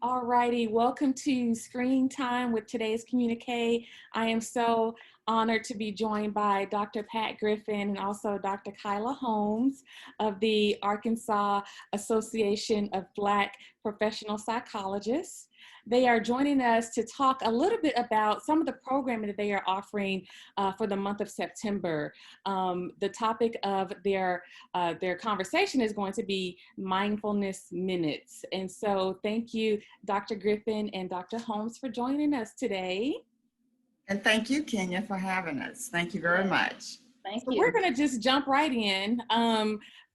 All righty, welcome to Screen Time with today's Communiqué. I am so honored to be joined by Dr. Pat Griffen and also Dr. Khiela Holmes of the Arkansas Association of Black Professional Psychologists. They are joining us to talk a little bit about some of the programming that they are offering for the month of September. The topic of their conversation is going to be mindfulness minutes. And so thank you, Dr. Griffen and Dr. Holmes, for joining us today. And thank you, Kenya, for having us. Thank you very much. Thank you. We're going to just jump right in.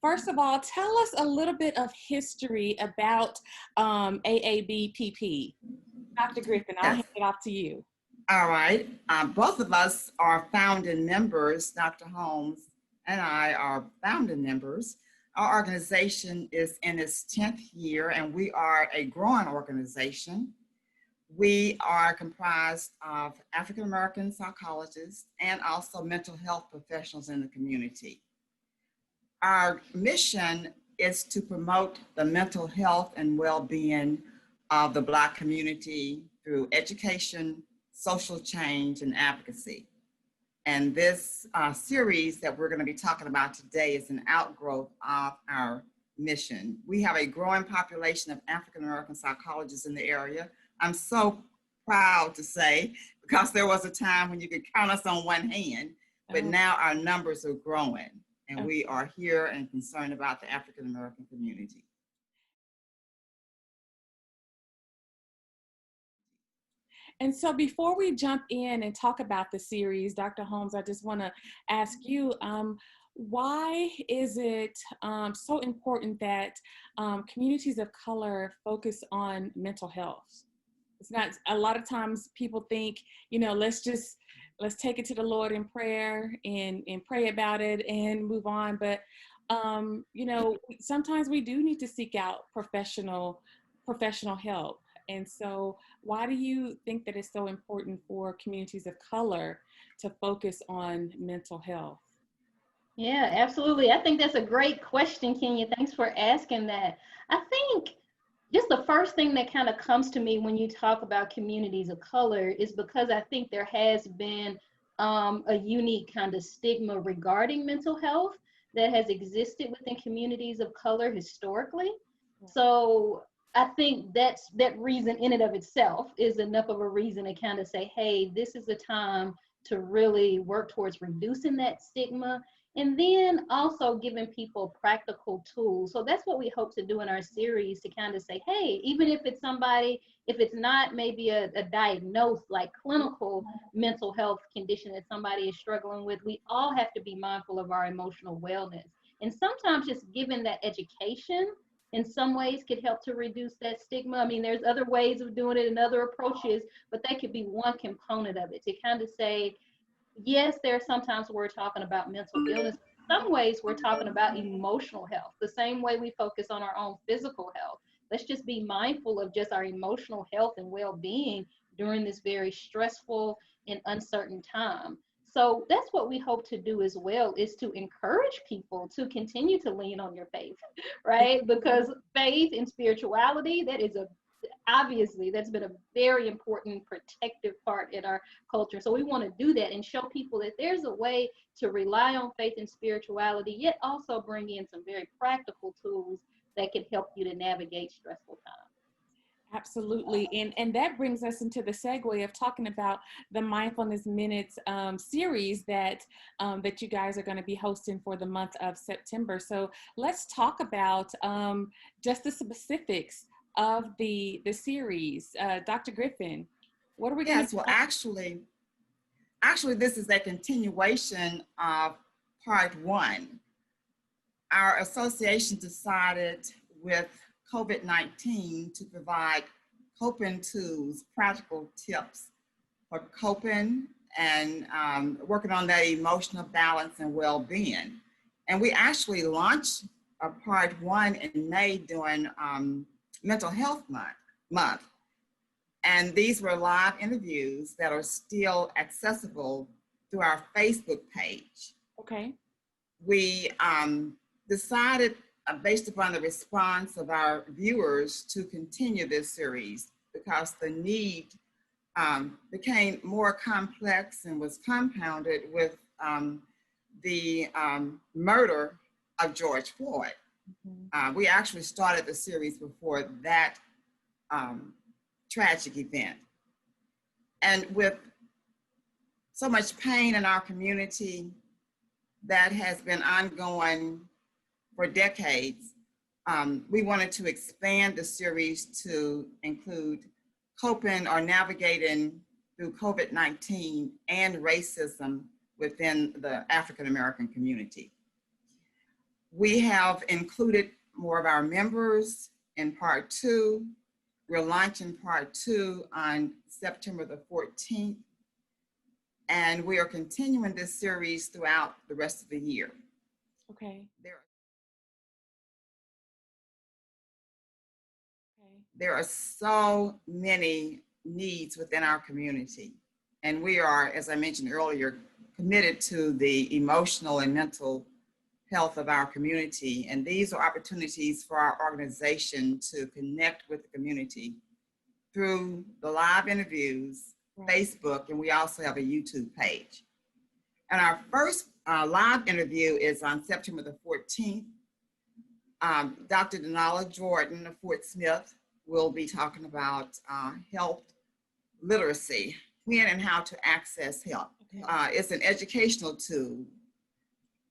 First of all, tell us a little bit of history about AABPP. Dr. Griffen, I'll hand it off to you. All right. Both of us are founding members. Dr. Holmes and I are founding members. Our organization is in its 10th year, and we are a growing organization. We are comprised of African-American psychologists and also mental health professionals in the community. Our mission is to promote the mental health and well-being of the Black community through education, social change, and advocacy. And this series that we're going to be talking about today is an outgrowth of our mission. We have a growing population of African-American psychologists in the area. I'm so proud to say, because there was a time when you could count us on one hand, but now our numbers are growing, and we are here and concerned about the African-American community. And so before we jump in and talk about the series, Dr. Holmes, I just want to ask you, why is it so important that communities of color focus on mental health? It's not, a lot of times people think, you know, let's take it to the Lord in prayer and pray about it and move on. But, you know, sometimes we do need to seek out professional help. And so why do you think that it's so important for communities of color to focus on mental health? Yeah, absolutely. I think that's a great question, Kenya. Thanks for asking that. I think just the first thing that kind of comes to me when you talk about communities of color is because I think there has been a unique kind of stigma regarding mental health that has existed within communities of color historically. So I think that reason in and of itself is enough of a reason to kind of say, hey, this is a time to really work towards reducing that stigma, and then also giving people practical tools. So that's what we hope to do in our series, to kind of say, hey, even if it's somebody, if it's not maybe a diagnosed like clinical mental health condition that somebody is struggling with, we all have to be mindful of our emotional wellness. And sometimes just giving that education in some ways could help to reduce that stigma. I mean, there's other ways of doing it and other approaches, but that could be one component of it, to kind of say, yes, there are sometimes we're talking about mental illness. In some ways we're talking about emotional health, the same way we focus on our own physical health. Let's just be mindful of just our emotional health and well-being during this very stressful and uncertain time. So that's what we hope to do as well, is to encourage people to continue to lean on your faith, right? Because faith and spirituality, that is obviously that's been a very important protective part in our culture. So we want to do that and show people that there's a way to rely on faith and spirituality, yet also bring in some very practical tools that can help you to navigate stressful times. Absolutely. And that brings us into the segue of talking about the Mindfulness Minutes series that you guys are going to be hosting for the month of September. So let's talk about just the specifics of the series. Dr. Griffen, what are we going to do? Well, actually, this is a continuation of part one. Our association decided with COVID-19 to provide coping tools, practical tips for coping and working on that emotional balance and well-being. And we actually launched part one in May during Mental Health Month. And these were live interviews that are still accessible through our Facebook page. Okay. We decided based upon the response of our viewers, to continue this series because the need became more complex and was compounded with the murder of George Floyd. We actually started the series before that tragic event. And with so much pain in our community that has been ongoing for decades, we wanted to expand the series to include coping or navigating through COVID-19 and racism within the African American community. We have included more of our members in part 2. We're launching part 2 on September the 14th, and we are continuing this series throughout the rest of the year. Okay. There are so many needs within our community, and we are, as I mentioned earlier, committed to the emotional and mental health of our community. And these are opportunities for our organization to connect with the community through the live interviews, Facebook, and we also have a YouTube page. And our first live interview is on September the 14th. Dr. Denala Jordan of Fort Smith will be talking about health literacy, when and how to access help. It's an educational tool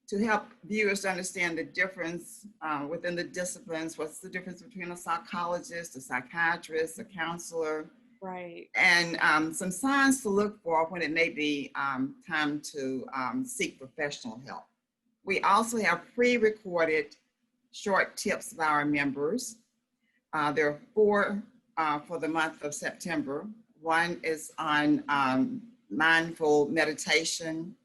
to help viewers understand the difference within the disciplines. What's the difference between a psychologist, a psychiatrist, a counselor? Right. And some signs to look for when it may be time to seek professional help. We also have pre-recorded short tips of our members. There are 4 for the month of September. One is on mindful meditation,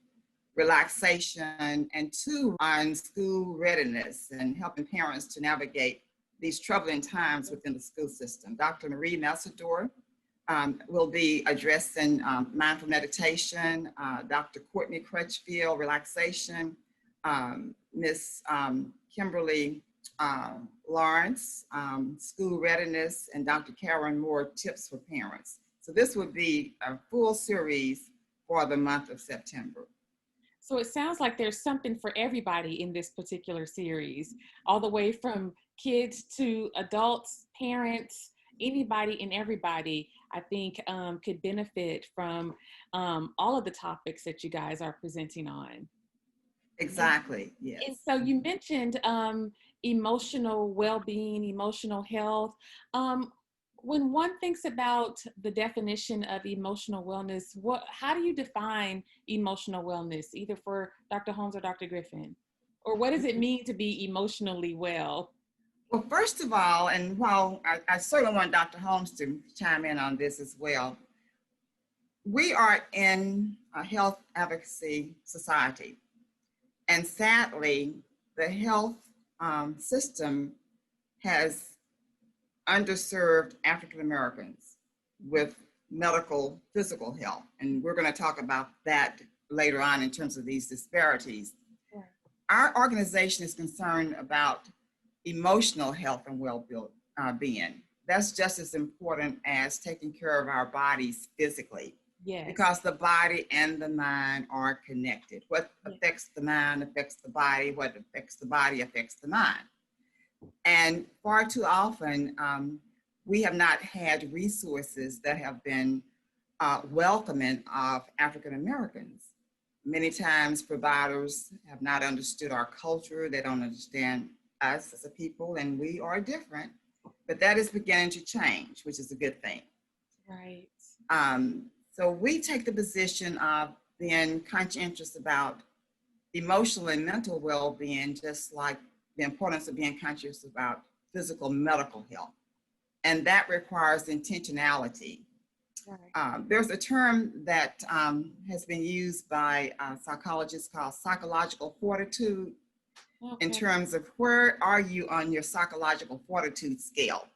relaxation, and 2 on school readiness and helping parents to navigate these troubling times within the school system. Dr. Marie Messador will be addressing mindful meditation, Dr. Courtney Crutchfield, relaxation, Miss Kimberly Lawrence, school readiness, and Dr. Karen Moore, tips for parents. So this would be a full series for the month of September. So it sounds like there's something for everybody in this particular series, all the way from kids to adults, parents, anybody and everybody, I think could benefit from all of the topics that you guys are presenting on. Exactly, yes. And so you mentioned emotional well-being, emotional health. When one thinks about the definition of emotional wellness, how do you define emotional wellness, either for Dr. Holmes or Dr. Griffen? Or what does it mean to be emotionally well? Well, first of all, and while I certainly want Dr. Holmes to chime in on this as well, we are in a health advocacy society. And sadly, the health system has underserved African Americans with medical, physical health. And we're going to talk about that later on in terms of these disparities. Yeah. Our organization is concerned about emotional health and well-being. That's just as important as taking care of our bodies physically. Yes. Because the body and the mind are connected. What affects the mind affects the body. What affects the body affects the mind. And far too often, we have not had resources that have been welcoming of African Americans. Many times providers have not understood our culture. They don't understand us as a people, and we are different. But that is beginning to change, which is a good thing. Right. So we take the position of being conscientious about emotional and mental well-being, just like the importance of being conscious about physical medical health. And that requires intentionality. Right. There's a term that has been used by psychologists called psychological fortitude, in terms of where are you on your psychological fortitude scale.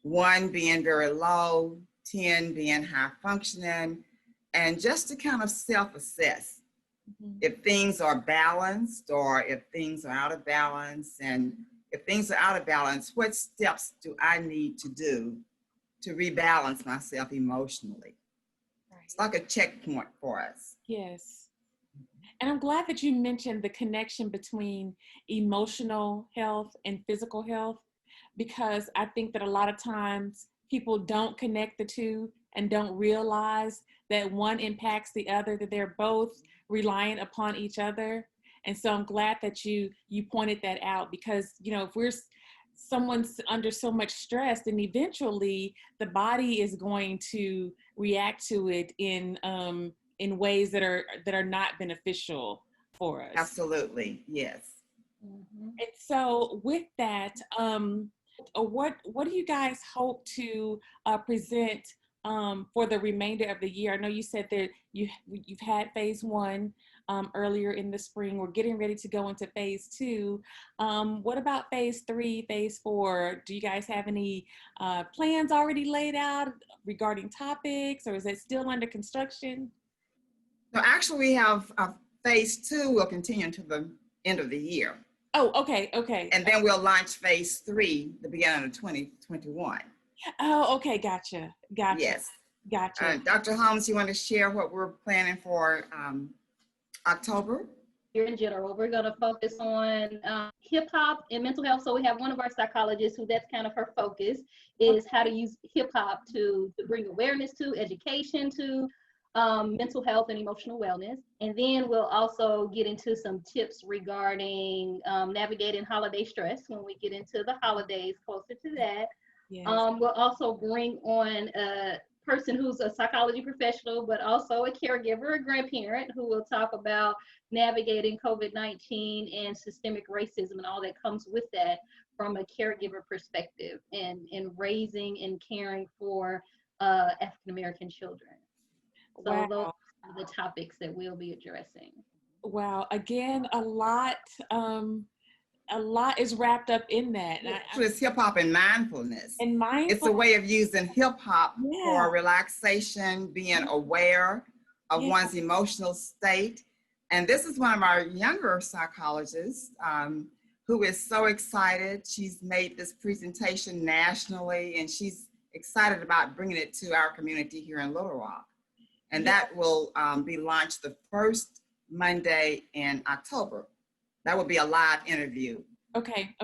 1 being very low, 10 being high functioning, and just to kind of self-assess if things are balanced or if things are out of balance, and if things are out of balance, what steps do I need to do to rebalance myself emotionally? Right. It's like a checkpoint for us. Yes. And I'm glad that you mentioned the connection between emotional health and physical health, because I think that a lot of times people don't connect the two and don't realize that one impacts the other, that they're both reliant upon each other. And so I'm glad that you pointed that out, because, you know, if someone's under so much stress, then eventually the body is going to react to it in ways that are not beneficial for us. Absolutely, yes. Mhm. And so with that, what do you guys hope to present for the remainder of the year? I know you said that you've had phase 1 earlier in the spring. We're getting ready to go into phase 2. What about phase 3, phase 4? Do you guys have any plans already laid out regarding topics, or is it still under construction? So actually we have phase 2 will continue until the end of the year. Oh, okay. And then we'll launch phase 3 the beginning of 2021. Oh, okay. Gotcha. Yes. Gotcha. Dr. Holmes, you want to share what we're planning for October? Here in general, we're going to focus on hip hop and mental health. So we have one of our psychologists who that's kind of her focus, is how to use hip hop to bring awareness to, education to mental health and emotional wellness. And then we'll also get into some tips regarding navigating holiday stress when we get into the holidays closer to that. Yes. We'll also bring on a person who's a psychology professional, but also a caregiver, a grandparent, who will talk about navigating COVID-19 and systemic racism and all that comes with that from a caregiver perspective, and raising and caring for African-American children. So Wow. those are the topics that we'll be addressing. Wow. Again, a lot is wrapped up in that. So it's hip hop and mindfulness. And mindful. It's a way of using hip hop for relaxation, being aware of one's emotional state. And this is one of our younger psychologists who is so excited. She's made this presentation nationally, and she's excited about bringing it to our community here in Little Rock. And that will be launched the first Monday in October. That will be a live interview. Okay.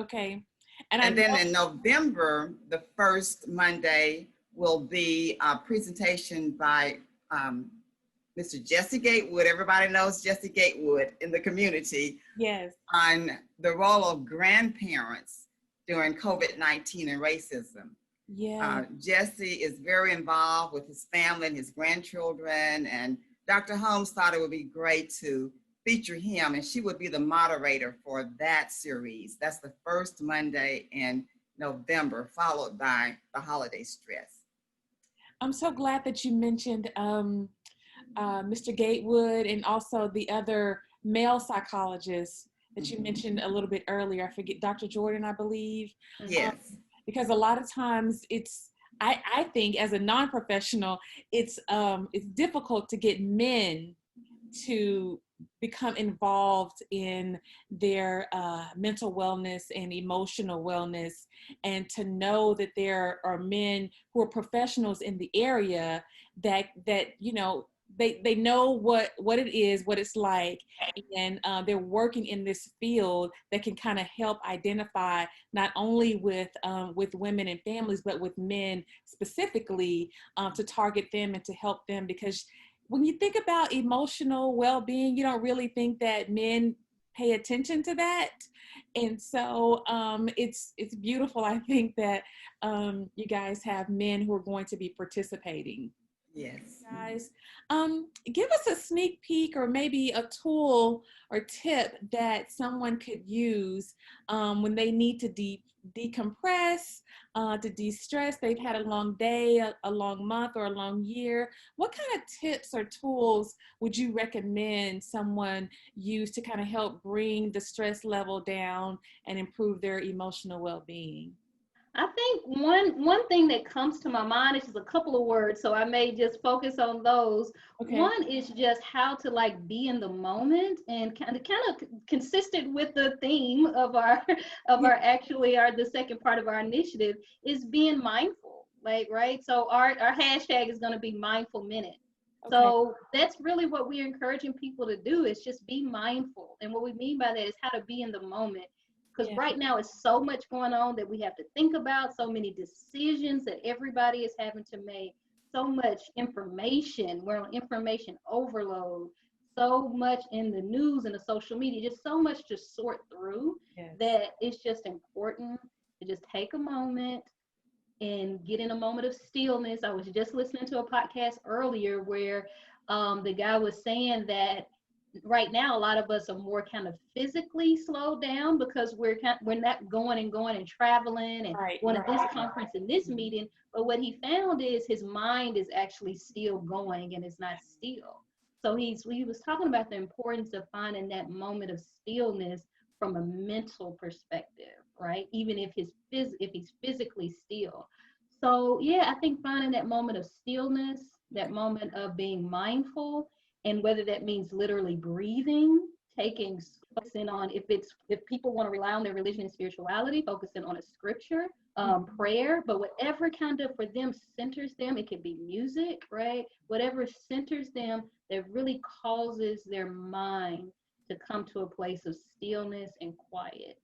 And then in November, the first Monday will be a presentation by Mr. Jesse Gatewood. Everybody knows Jesse Gatewood in the community. Yes. On the role of grandparents during COVID-19 and racism. Yeah. Jesse is very involved with his family and his grandchildren, and Dr. Holmes thought it would be great to feature him, and she would be the moderator for that series. That's the first Monday in November, followed by the holiday stress. I'm so glad that you mentioned Mr. Gatewood and also the other male psychologist that you mentioned a little bit earlier. I forget, Dr. Jordan, I believe. Yes. Because a lot of times I think as a non-professional, it's difficult to get men to become involved in their mental wellness and emotional wellness, and to know that there are men who are professionals in the area that you know, they know what it is, what it's like, and they're working in this field that can kind of help identify not only with women and families, but with men specifically, to target them and to help them. Because when you think about emotional well-being, you don't really think that men pay attention to that. And so it's beautiful, I think, that you guys have men who are going to be participating. Yes. Guys, give us a sneak peek, or maybe a tool or tip that someone could use when they need to decompress, to de-stress. They've had a long day, a long month, or a long year. What kind of tips or tools would you recommend someone use to kind of help bring the stress level down and improve their emotional well-being? I think one thing that comes to my mind is just a couple of words, so I may just focus on those. Okay. One is just how to like be in the moment, and kind of consistent with the theme of our the second part of our initiative is being mindful. Like, right? So our hashtag is going to be mindful minute. Okay. So that's really what we're encouraging people to do, is just be mindful. And what we mean by that is how to be in the moment. Because right now it's so much going on that we have to think about, so many decisions that everybody is having to make, so much information. We're on information overload, so much in the news and the social media, just so much to sort through, that it's just important to just take a moment and get in a moment of stillness. I was just listening to a podcast earlier where the guy was saying that right now a lot of us are more kind of physically slowed down because we're not going and traveling and going to this conference and this meeting. But what he found is his mind is actually still going and it's not still. So he was talking about the importance of finding that moment of stillness from a mental perspective, right? Even if he's physically still. So yeah, I think finding that moment of stillness, that moment of being mindful, and whether that means literally breathing, focusing on, if people want to rely on their religion and spirituality, focusing on a scripture, prayer, but whatever kind of for them centers them. It can be music, right? Whatever centers them, that really causes their mind to come to a place of stillness and quiet.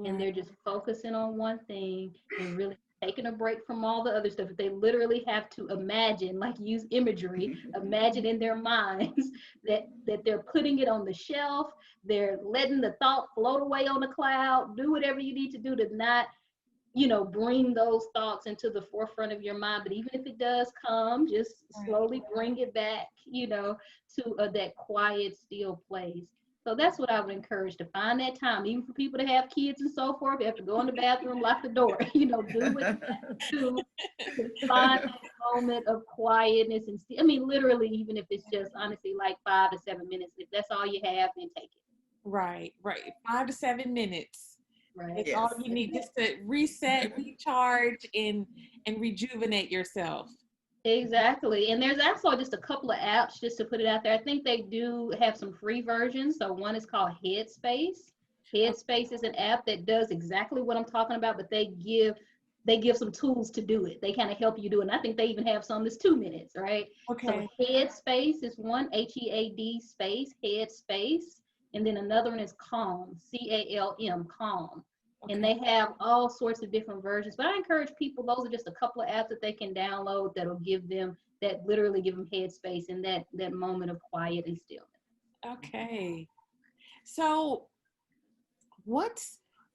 And they're just focusing on one thing and really taking a break from all the other stuff. They literally have to imagine, like use imagery, imagine in their minds that they're putting it on the shelf, they're letting the thought float away on the cloud. Do whatever you need to do to not, bring those thoughts into the forefront of your mind. But even if it does come, just slowly bring it back, to that quiet, still place. So that's what I would encourage, to find that time, even for people that have kids and so forth. You have to go in the bathroom, lock the door, do what you have to do to find that moment of quietness. And literally, even if it's just honestly like 5 to 7 minutes, if that's all you have, then take it. Right. 5 to 7 minutes. Right. It's all you need, just to reset, recharge, and rejuvenate yourself. Exactly. And there's also just a couple of apps, just to put it out there. I think they do have some free versions. So one is called Headspace. Headspace is an app that does exactly what I'm talking about, but they give some tools to do it. They kind of help you do it. And I think they even have some that's 2 minutes, right? Okay. So Headspace is one, HEAD space, Headspace. And then another one is Calm, CALM, Calm. Okay. And they have all sorts of different versions. But I encourage people, those are just a couple of apps that they can download that'll literally give them headspace in that moment of quiet and stillness. Okay. So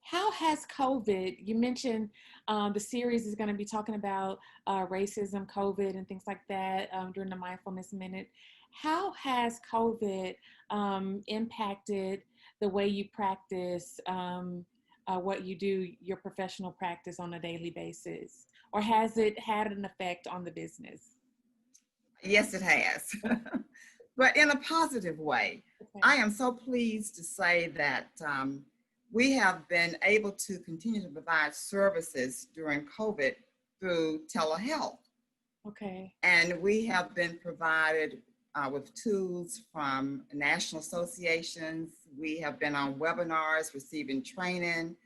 how has COVID, you mentioned the series is going to be talking about racism, COVID, and things like that during the Mindfulness Minute. How has COVID impacted the way you practice what you do, your professional practice on a daily basis? Or has it had an effect on the business? Yes, it has, but in a positive way. Okay. I am so pleased to say that we have been able to continue to provide services during COVID through telehealth. Okay. And we have been provided with tools from national associations. We have been on webinars, receiving training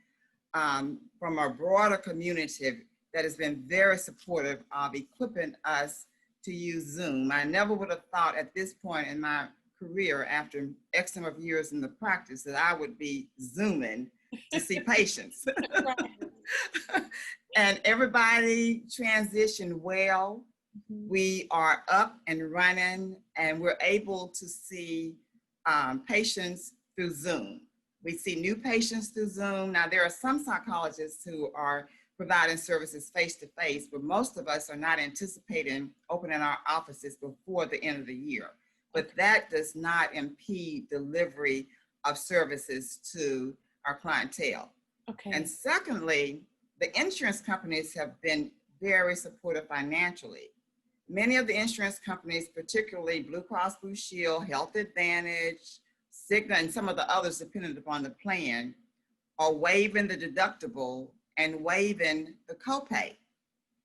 from a broader community that has been very supportive of equipping us to use Zoom. I never would have thought at this point in my career, after X number of years in the practice, that I would be Zooming to see patients. And everybody transitioned well. We are up and running, and we're able to see patients through Zoom. We see new patients through Zoom. Now, there are some psychologists who are providing services face-to-face, but most of us are not anticipating opening our offices before the end of the year. But that does not impede delivery of services to our clientele. Okay. And secondly, the insurance companies have been very supportive financially. Many of the insurance companies, particularly Blue Cross Blue Shield, Health Advantage, Cigna, and some of the others dependent upon the plan, are waiving the deductible and waiving the copay.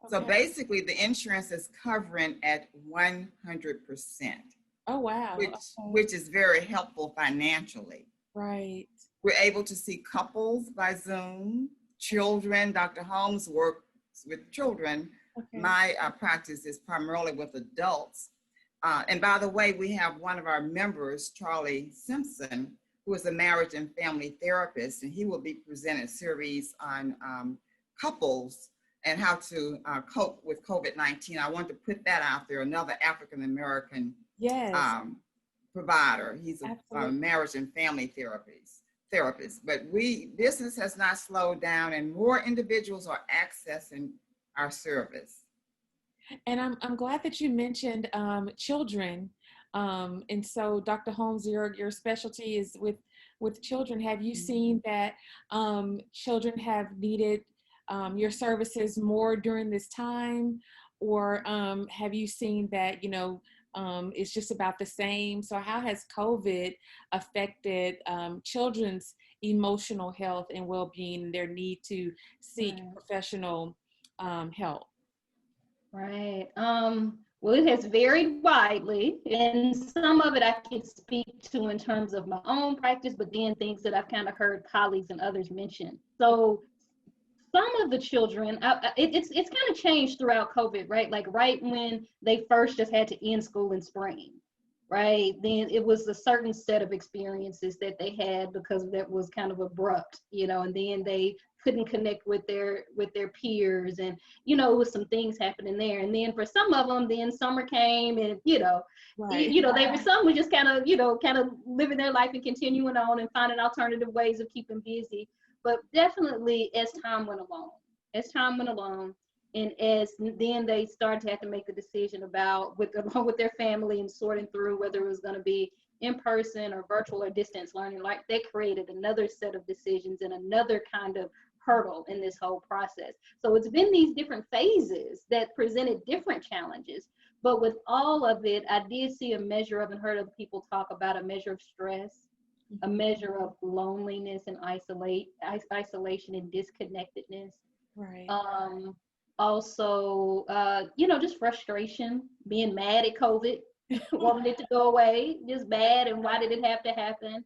So Okay. basically, the insurance is covering at 100%, Oh, wow. Okay. which is very helpful financially. Right. We're able to see couples by Zoom, children. Dr. Holmes works with children. Okay. My practice is primarily with adults. And by the way, we have one of our members, Charlie Simpson, who is a marriage and family therapist, and he will be presenting a series on couples and how to cope with COVID-19. I want to put that out there, another African-American Yes. Provider. He's a Absolutely. marriage and family therapist. But business has not slowed down, and more individuals are accessing our service. And I'm glad that you mentioned children. And so, Dr. Holmes, your specialty is with children. Have you seen that children have needed your services more during this time, or have you seen that it's just about the same? So, how has COVID affected children's emotional health and well-being, and their need to seek professional help? Right. Well, it has varied widely, and some of it I can speak to in terms of my own practice, but then things that I've kind of heard colleagues and others mention. So some of the children, it's kind of changed throughout COVID, right? Like right when they first just had to end school in spring, right? Then it was a certain set of experiences that they had because that was kind of abrupt, and then they couldn't connect with their peers, and it was some things happening there. And then for some of them, then summer came, and Right. they were, some were just kind of living their life and continuing on and finding alternative ways of keeping busy. But definitely as time went along, and as then they started to have to make the decision about with their family and sorting through whether it was going to be in person or virtual or distance learning, like they created another set of decisions and another kind of hurdle in this whole process. So it's been these different phases that presented different challenges. But with all of it, I did see a measure of, and heard other people talk about, a measure of stress, a measure of loneliness and isolation and disconnectedness. Right. Also, just frustration, being mad at COVID, wanting it to go away, just mad, and why did it have to happen?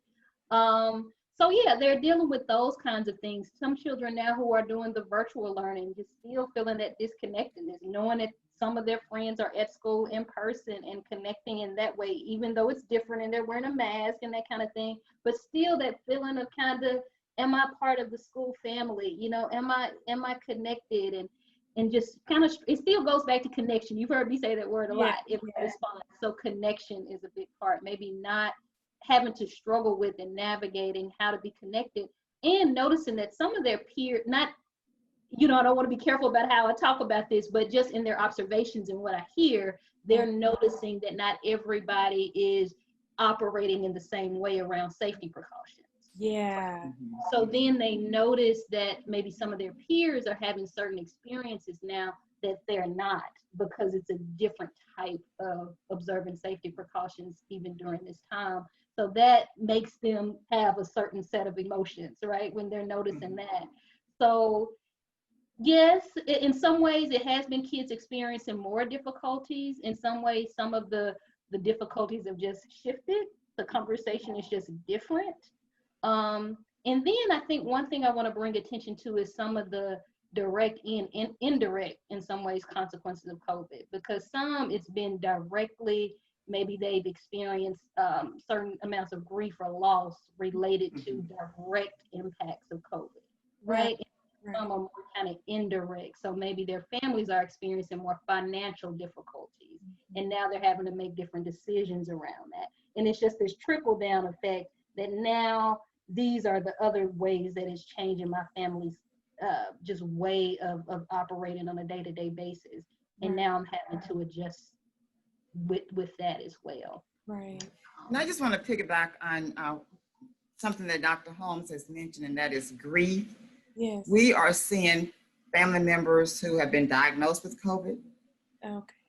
So yeah, they're dealing with those kinds of things. Some children now who are doing the virtual learning, just still feeling that disconnectedness, knowing that some of their friends are at school in person and connecting in that way, even though it's different and they're wearing a mask and that kind of thing, but still that feeling of kind of, am I part of the school family? Am I connected? And just kind of, it still goes back to connection. You've heard me say that word a lot in response. So connection is a big part, maybe not having to struggle with and navigating how to be connected, and noticing that some of their peers, not, I don't want to be careful about how I talk about this, but just in their observations and what I hear, they're noticing that not everybody is operating in the same way around safety precautions. Yeah. So then they notice that maybe some of their peers are having certain experiences now that they're not, because it's a different type of observing safety precautions even during this time. So that makes them have a certain set of emotions, right, when they're noticing that. So yes, in some ways it has been kids experiencing more difficulties. In some ways, some of the difficulties have just shifted. The conversation is just different. And then I think one thing I want to bring attention to is some of the direct and indirect, in some ways, consequences of COVID, because some it's been directly, maybe they've experienced certain amounts of grief or loss related to direct impacts of COVID, right? Right. Some are more kind of indirect. So maybe their families are experiencing more financial difficulties, and now they're having to make different decisions around that. And it's just this trickle down effect that now these are the other ways that it's changing my family's just way of operating on a day-to-day basis. And now I'm having to adjust with that as well. Right. And I just want to piggyback on something that Dr. Holmes has mentioned, and that is grief. Yes. We are seeing family members who have been diagnosed with COVID,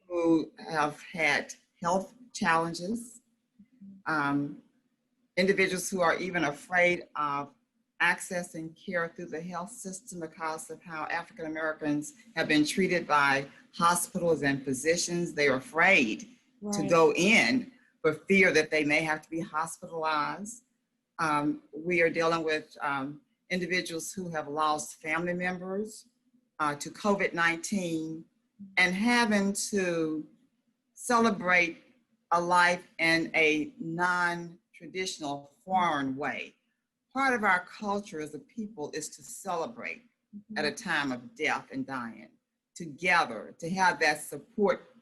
who have had health challenges, individuals who are even afraid of accessing care through the health system because of how African Americans have been treated by hospitals and physicians. They're afraid to go in for fear that they may have to be hospitalized. We are dealing with individuals who have lost family members to COVID-19 and having to celebrate a life in a non-traditional foreign way. Part of our culture as a people is to celebrate at a time of death and dying together, to have that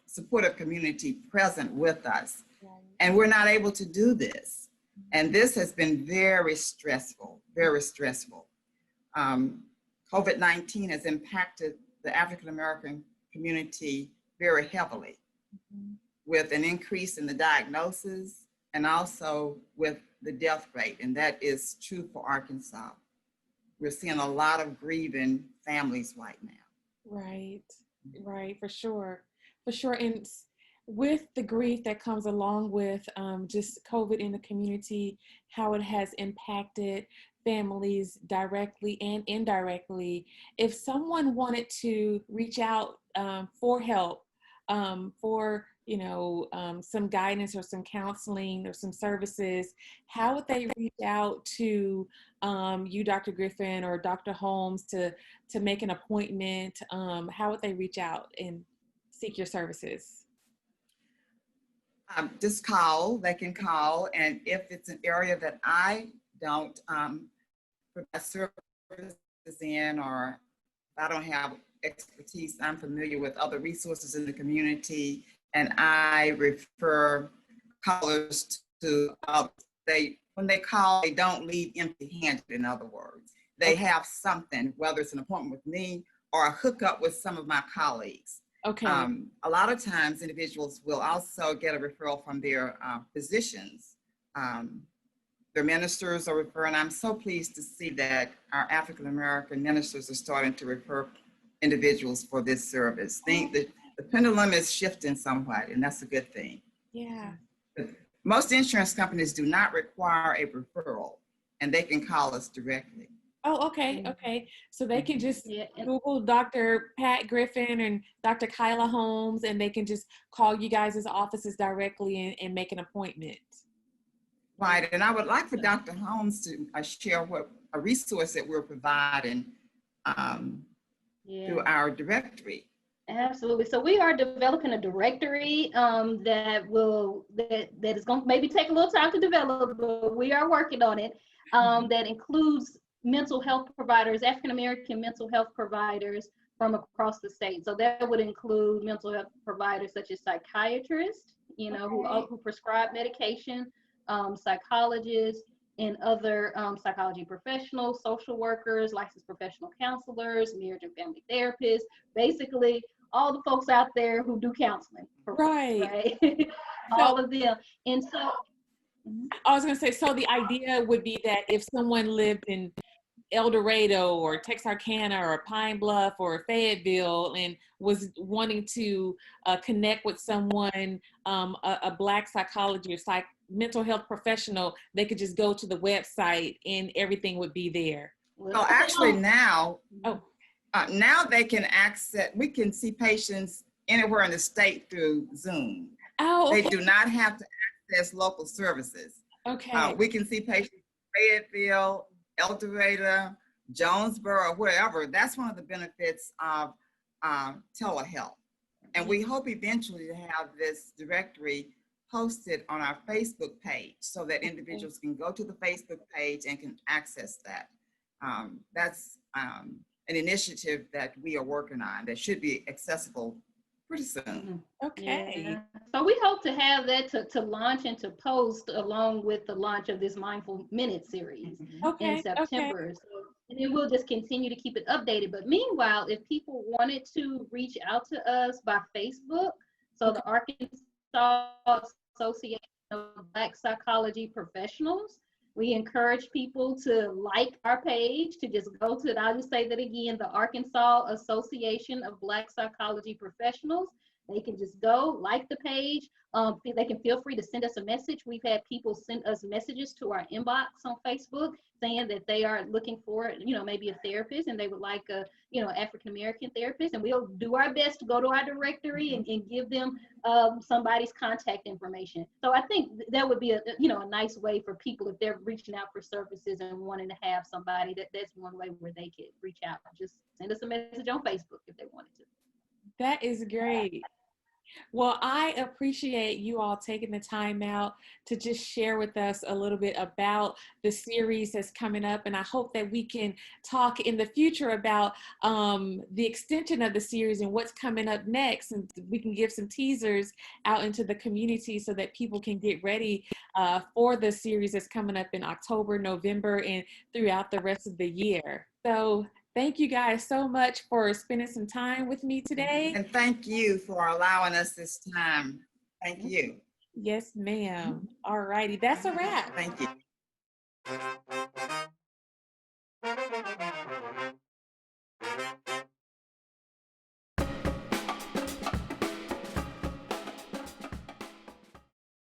supportive community present with us. And we're not able to do this. And this has been very stressful, very stressful. COVID-19 has impacted the African American community very heavily with an increase in the diagnosis and also with the death rate. And that is true for Arkansas. We're seeing a lot of grieving families right now. Right, for sure. And with the grief that comes along with just COVID in the community, how it has impacted families directly and indirectly. If someone wanted to reach out for help, for some guidance or some counseling or some services, how would they reach out to you, Dr. Griffen, or Dr. Holmes to make an appointment? How would they reach out and seek your services? Just call, they can call. And if it's an area that I don't provide services in, or if I don't have expertise, I'm familiar with other resources in the community, and I refer callers to when they call, they don't leave empty-handed. In other words, they have something, whether it's an appointment with me or a hookup with some of my colleagues. Okay. A lot of times individuals will also get a referral from their physicians. Their ministers are referring. I'm so pleased to see that our African American ministers are starting to refer individuals for this service. The pendulum is shifting somewhat, and that's a good thing. Yeah. But most insurance companies do not require a referral, and they can call us directly. Oh, okay. So they can just Google Dr. Pat Griffen and Dr. Khiela Holmes, and they can just call you guys' offices directly and make an appointment. Right, and I would like for Dr. Holmes to share what a resource that we're providing through our directory. Absolutely. So we are developing a directory that is going to maybe take a little time to develop, but we are working on it. That includes mental health providers, African American mental health providers from across the state. So that would include mental health providers such as psychiatrists, who prescribe medication, psychologists, and other psychology professionals, social workers, licensed professional counselors, marriage and family therapists, basically all the folks out there who do counseling. Right. All of them. And so I was going to say, so the idea would be that if someone lived in El Dorado or Texarkana or Pine Bluff or Fayetteville and was wanting to connect with someone, a Black psychology or mental health professional, they could just go to the website and everything would be there. Well, actually now they can we can see patients anywhere in the state through Zoom. Oh, okay. They do not have to access local services. Okay. We can see patients in Fayetteville, El Dorado, Jonesboro, wherever. That's one of the benefits of telehealth. And we hope eventually to have this directory posted on our Facebook page so that individuals can go to the Facebook page and can access that. That's an initiative that we are working on that should be accessible pretty soon. Okay. Yeah. So we hope to have that to launch and to post along with the launch of this Mindful Minute series in September. Okay. So, and then we'll just continue to keep it updated. But meanwhile, if people wanted to reach out to us by Facebook, so the Arkansas Association of Black Psychology Professionals, we encourage people to like our page, to just go to it. I'll just say that again, the Arkansas Association of Black Psychology Professionals. They can just go like the page. They can feel free to send us a message. We've had people send us messages to our inbox on Facebook saying that they are looking for, maybe a therapist, and they would like a, African-American therapist. And we'll do our best to go to our directory and give them somebody's contact information. So I think that would be a nice way for people, if they're reaching out for services and wanting to have somebody, that's one way where they could reach out. Just send us a message on Facebook if they wanted to. That is great. Well, I appreciate you all taking the time out to just share with us a little bit about the series that's coming up. And I hope that we can talk in the future about the extension of the series and what's coming up next. And we can give some teasers out into the community so that people can get ready for the series that's coming up in October, November, and throughout the rest of the year. So thank you guys so much for spending some time with me today. And thank you for allowing us this time. Thank you. Yes, ma'am. All righty. That's a wrap. Thank you.